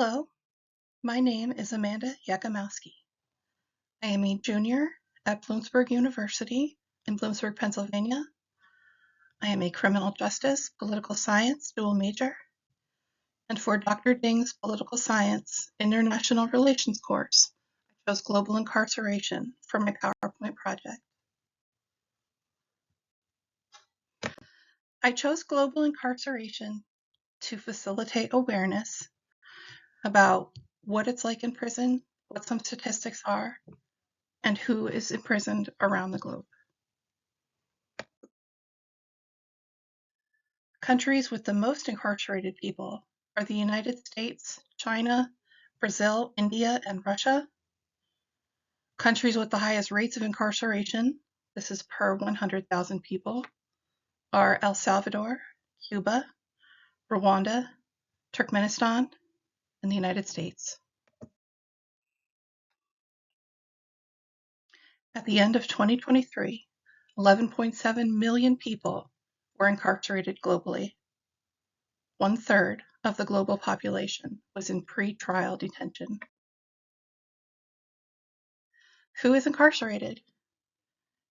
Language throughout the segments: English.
Hello, my name is Amanda Yachimowski. I am a junior at Bloomsburg University in Bloomsburg, Pennsylvania. I am a criminal justice, political science dual major, and for Dr. Ding's political science international relations course, I chose global incarceration for my PowerPoint project. I chose global incarceration to facilitate awareness about what it's like in prison, what some statistics are, and who is imprisoned around the globe. Countries with the most incarcerated people are the United States, China, Brazil, India, and Russia. Countries with the highest rates of incarceration, this is per 100,000 people, are El Salvador, Cuba, Rwanda, Turkmenistan, and the United States. At the end of 2023, 11.7 million people were incarcerated globally. 1/3 of the global population was in pre-trial detention. Who is incarcerated?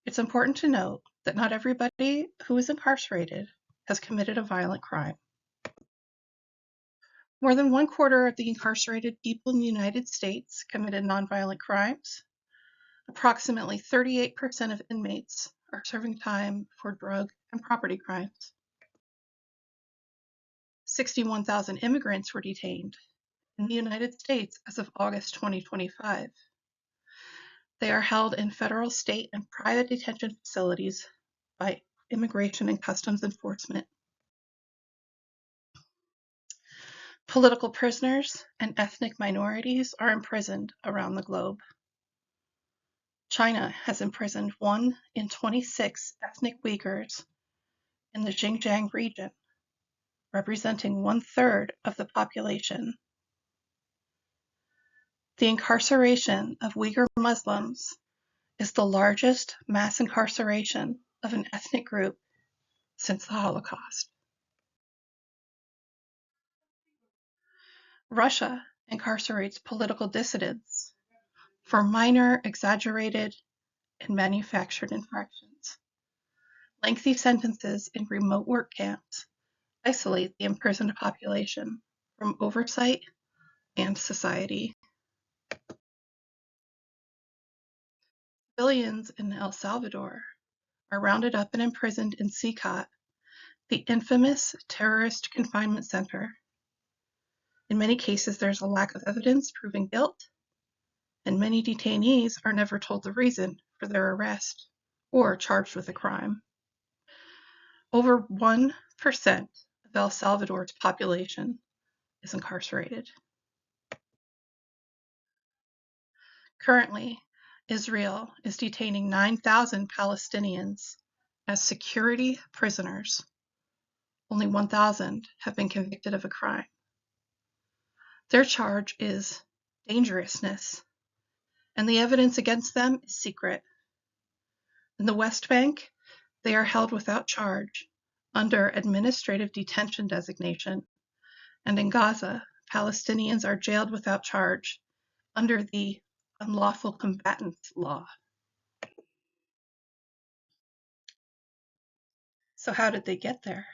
It's important to note that not everybody who is incarcerated has committed a violent crime. More than 1/4 of the incarcerated people in the United States committed nonviolent crimes. Approximately 38% of inmates are serving time for drug and property crimes. 61,000 immigrants were detained in the United States as of August 2025. They are held in federal, state, and private detention facilities by Immigration and Customs Enforcement. Political prisoners and ethnic minorities are imprisoned around the globe. China has imprisoned 1 in 26 ethnic Uyghurs in the Xinjiang region, representing 1/3 of the population. The incarceration of Uyghur Muslims is the largest mass incarceration of an ethnic group since the Holocaust. Russia incarcerates political dissidents for minor, exaggerated, and manufactured infractions. Lengthy sentences in remote work camps isolate the imprisoned population from oversight and society. Civilians in El Salvador are rounded up and imprisoned in CCOT, the infamous terrorist confinement center. In many cases, there's a lack of evidence proving guilt, and many detainees are never told the reason for their arrest or charged with a crime. Over 1% of El Salvador's population is incarcerated. Currently, Israel is detaining 9,000 Palestinians as security prisoners. Only 1,000 have been convicted of a crime. Their charge is dangerousness, and the evidence against them is secret. In the West Bank, they are held without charge under administrative detention designation, and in Gaza, Palestinians are jailed without charge under the unlawful combatants law. So how did they get there?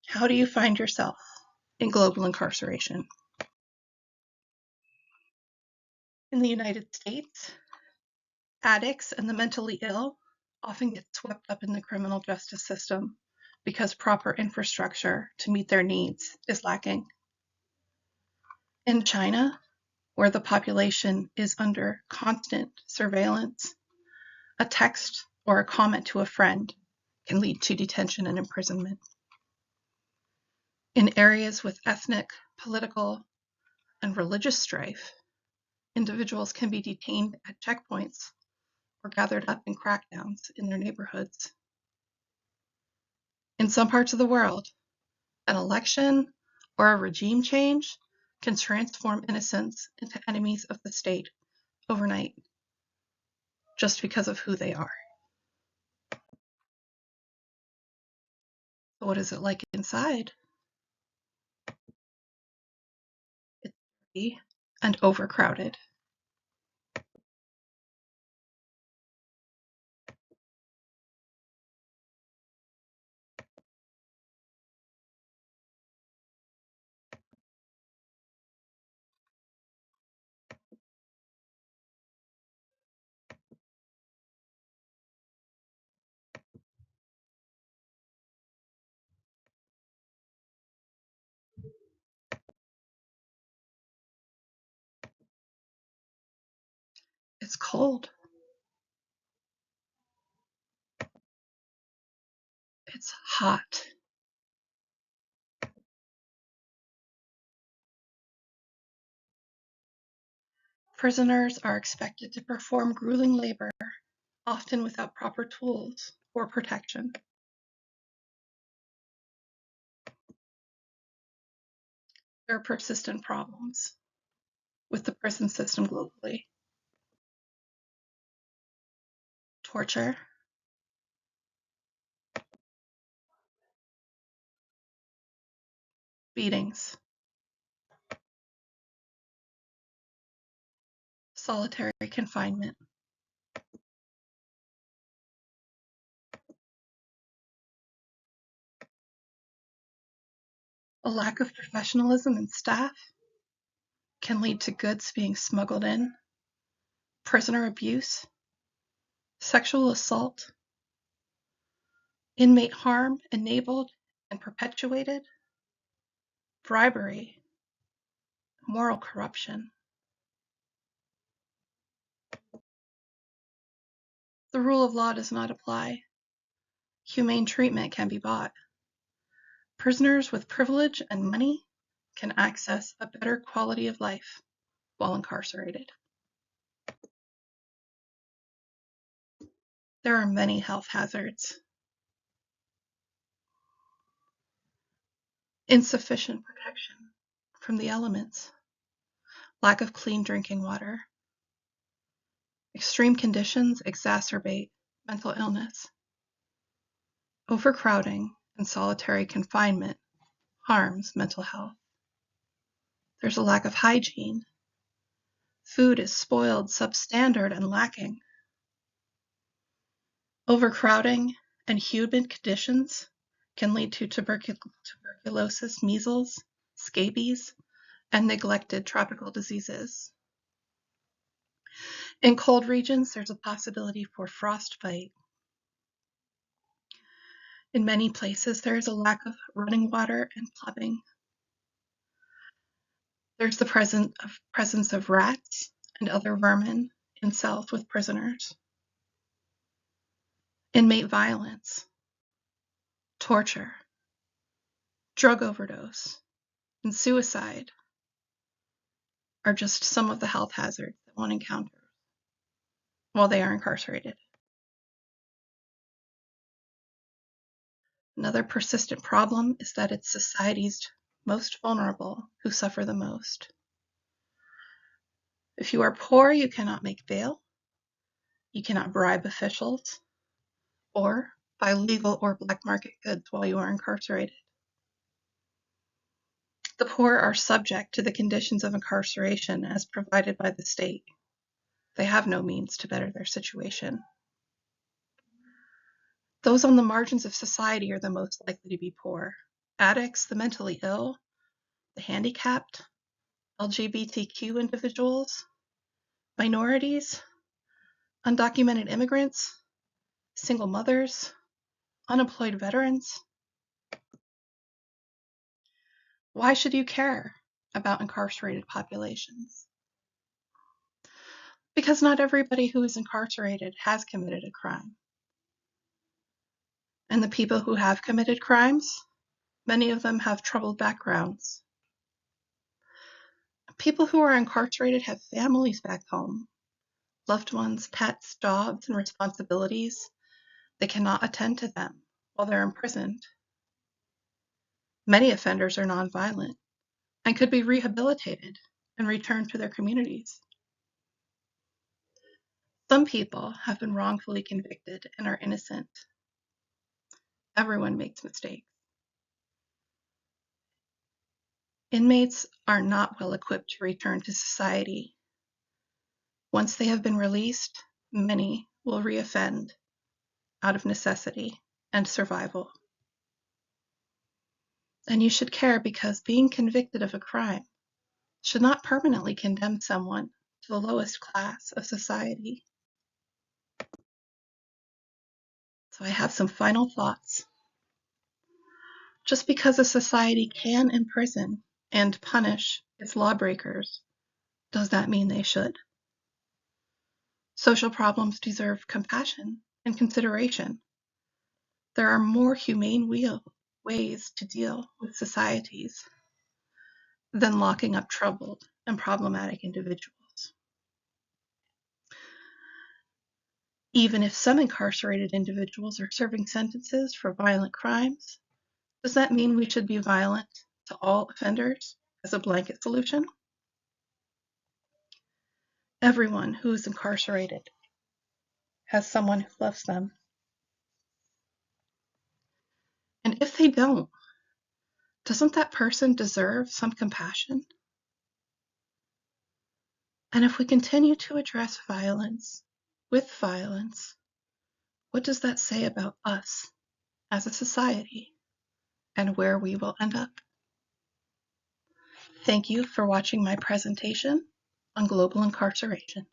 How do you find yourself in global incarceration? In the United States, addicts and the mentally ill often get swept up in the criminal justice system because proper infrastructure to meet their needs is lacking. In China, where the population is under constant surveillance, a text or a comment to a friend can lead to detention and imprisonment. In areas with ethnic, political, and religious strife, individuals can be detained at checkpoints or gathered up in crackdowns in their neighborhoods. In some parts of the world, an election or a regime change can transform innocents into enemies of the state overnight, just because of who they are. So what is it like inside? and overcrowded. It's cold. It's hot. Prisoners are expected to perform grueling labor, often without proper tools or protection. There are persistent problems with the prison system globally. Torture, beatings, solitary confinement, a lack of professionalism in staff can lead to goods being smuggled in, prisoner abuse, sexual assault, inmate harm enabled and perpetuated, bribery, moral corruption. The rule of law does not apply. Humane treatment can be bought. Prisoners with privilege and money can access a better quality of life while incarcerated. There are many health hazards. Insufficient protection from the elements, lack of clean drinking water. Extreme conditions exacerbate mental illness. Overcrowding and solitary confinement harms mental health. There's a lack of hygiene. Food is spoiled, substandard, and lacking. Overcrowding and humid conditions can lead to tuberculosis, measles, scabies, and neglected tropical diseases. In cold regions, there's a possibility for frostbite. In many places, there is a lack of running water and plumbing. There's the presence of rats and other vermin in cells with prisoners. Inmate violence, torture, drug overdose, and suicide are just some of the health hazards that one encounters while they are incarcerated. Another persistent problem is that it's society's most vulnerable who suffer the most. If you are poor, you cannot make bail, you cannot bribe officials, or buy legal or black market goods while you are incarcerated. The poor are subject to the conditions of incarceration as provided by the state. They have no means to better their situation. Those on the margins of society are the most likely to be poor. Addicts, the mentally ill, the handicapped, LGBTQ individuals, minorities, undocumented immigrants, single mothers, unemployed veterans. Why should you care about incarcerated populations? Because not everybody who is incarcerated has committed a crime. And the people who have committed crimes, many of them have troubled backgrounds. People who are incarcerated have families back home, loved ones, pets, jobs, and responsibilities. They cannot attend to them while they're imprisoned. Many offenders are nonviolent and could be rehabilitated and returned to their communities. Some people have been wrongfully convicted and are innocent. Everyone makes mistakes. Inmates are not well equipped to return to society. Once they have been released, many will reoffend out of necessity and survival. And you should care, because being convicted of a crime should not permanently condemn someone to the lowest class of society. So I have some final thoughts. Just because a society can imprison and punish its lawbreakers does not mean they should. Social problems deserve compassion and consideration. There are more humane ways to deal with societies than locking up troubled and problematic individuals. Even if some incarcerated individuals are serving sentences for violent crimes, does that mean we should be violent to all offenders as a blanket solution? Everyone who is incarcerated has someone who loves them. And if they don't, doesn't that person deserve some compassion? And if we continue to address violence with violence, what does that say about us as a society and where we will end up? Thank you for watching my presentation on global incarceration.